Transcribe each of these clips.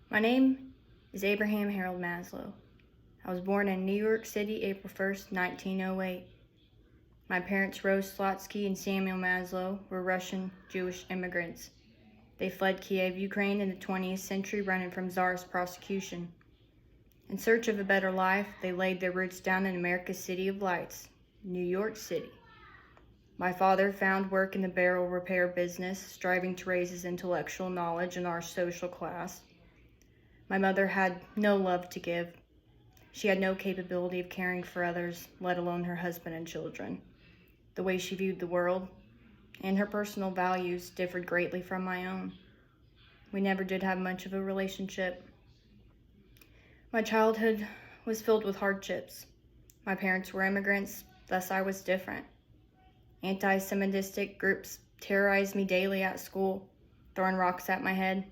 My name is Abraham Harold Maslow. I was born in New York City, April 1st, 1908. My parents, Rose Slotsky and Samuel Maslow, were Russian Jewish immigrants. They fled Kiev, Ukraine in the 20th century, running from Tsarist prosecution. In search of a better life, they laid their roots down in America's City of Lights, New York City. My father found work in the barrel repair business, striving to raise his intellectual knowledge in our social class. My mother had no love to give. She had no capability of caring for others, let alone her husband and children. The way she viewed the world and her personal values differed greatly from my own. We never did have much of a relationship. My childhood was filled with hardships. My parents were immigrants, thus I was different. Anti-Semitic groups terrorized me daily at school, throwing rocks at my head.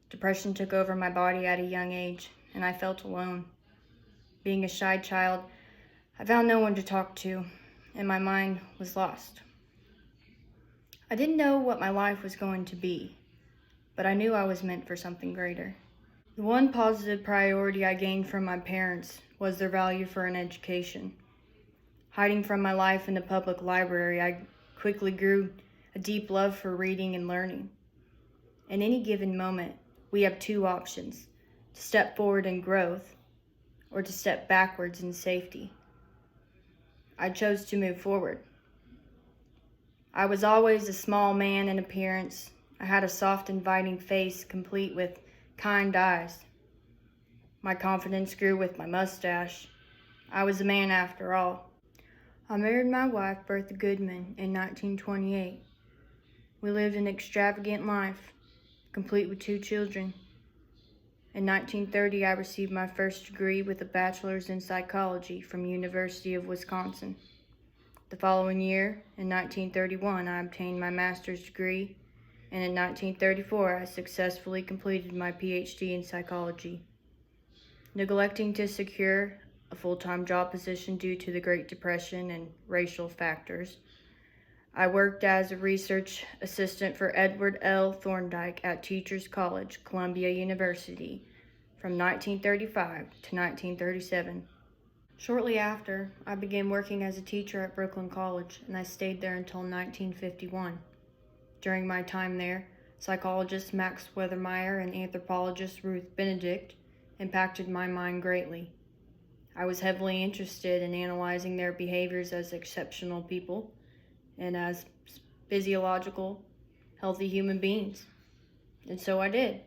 Depression took over my body at a young age, and I felt alone. Being a shy child, I found no one to talk to, and my mind was lost. I didn't know what my life was going to be, but I knew I was meant for something greater. The one positive priority I gained from my parents was their value for an education. Hiding from my life in the public library, I quickly grew a deep love for reading and learning. In any given moment, we have two options: to step forward in growth or to step backwards in safety. I chose to move forward. I was always a small man in appearance. I had a soft, inviting face complete with kind eyes. My confidence grew with my mustache. I was a man after all. I married my wife, Bertha Goodman, in 1928. We lived an extravagant life, complete with 2 children. In 1930, I received my first degree with a bachelor's in psychology from University of Wisconsin. The following year, in 1931, I obtained my master's degree, and in 1934, I successfully completed my PhD in psychology. Neglecting to secure a full-time job position due to the Great Depression and racial factors, I worked as a research assistant for Edward L. Thorndike at Teachers College, Columbia University, from 1935 to 1937. Shortly after, I began working as a teacher at Brooklyn College, and I stayed there until 1951. During my time there, psychologist Max Weathermeyer and anthropologist Ruth Benedict impacted my mind greatly. I was heavily interested in analyzing their behaviors as exceptional people and as physiological, healthy human beings. And so I did.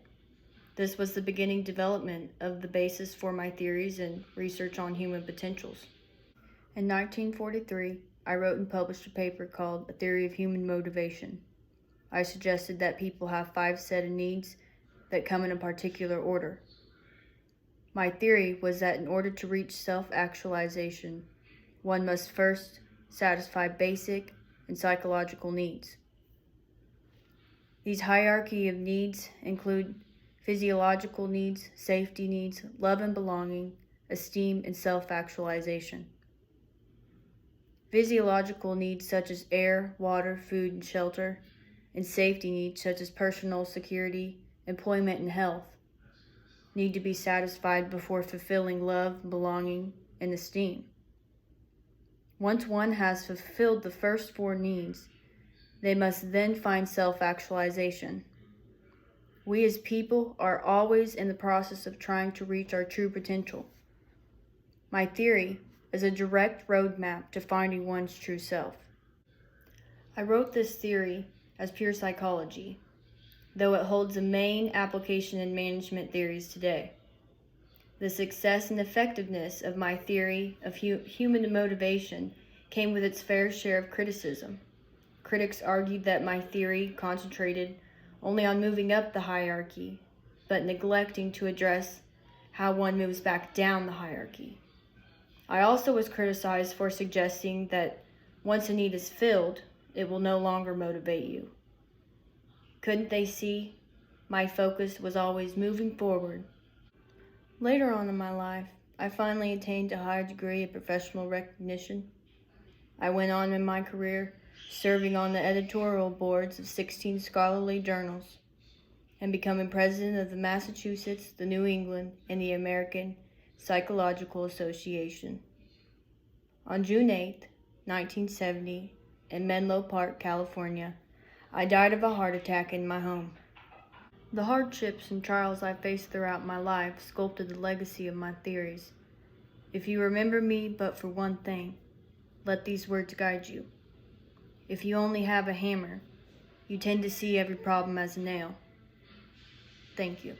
This was the beginning development of the basis for my theories and research on human potentials. In 1943, I wrote and published a paper called A Theory of Human Motivation. I suggested that people have 5 set of needs that come in a particular order. My theory was that in order to reach self-actualization, one must first satisfy basic and psychological needs. These hierarchy of needs include physiological needs, safety needs, love and belonging, esteem, and self-actualization. Physiological needs such as air, water, food, and shelter, and safety needs such as personal security, employment, and health need to be satisfied before fulfilling love, belonging, and esteem. Once one has fulfilled the first 4 needs, they must then find self-actualization. We as people are always in the process of trying to reach our true potential. My theory is a direct roadmap to finding one's true self. I wrote this theory as pure psychology, though it holds a main application in management theories today. The success and effectiveness of my theory of human motivation came with its fair share of criticism. Critics argued that my theory concentrated only on moving up the hierarchy, but neglecting to address how one moves back down the hierarchy. I also was criticized for suggesting that once a need is filled, it will no longer motivate you. Couldn't they see my focus was always moving forward? Later on in my life, I finally attained a high degree of professional recognition. I went on in my career serving on the editorial boards of 16 scholarly journals, and becoming president of the Massachusetts, the New England, and the American Psychological Association. On June 8, 1970, in Menlo Park, California, I died of a heart attack in my home. The hardships and trials I faced throughout my life sculpted the legacy of my theories. If you remember me but for one thing, let these words guide you. If you only have a hammer, you tend to see every problem as a nail. Thank you.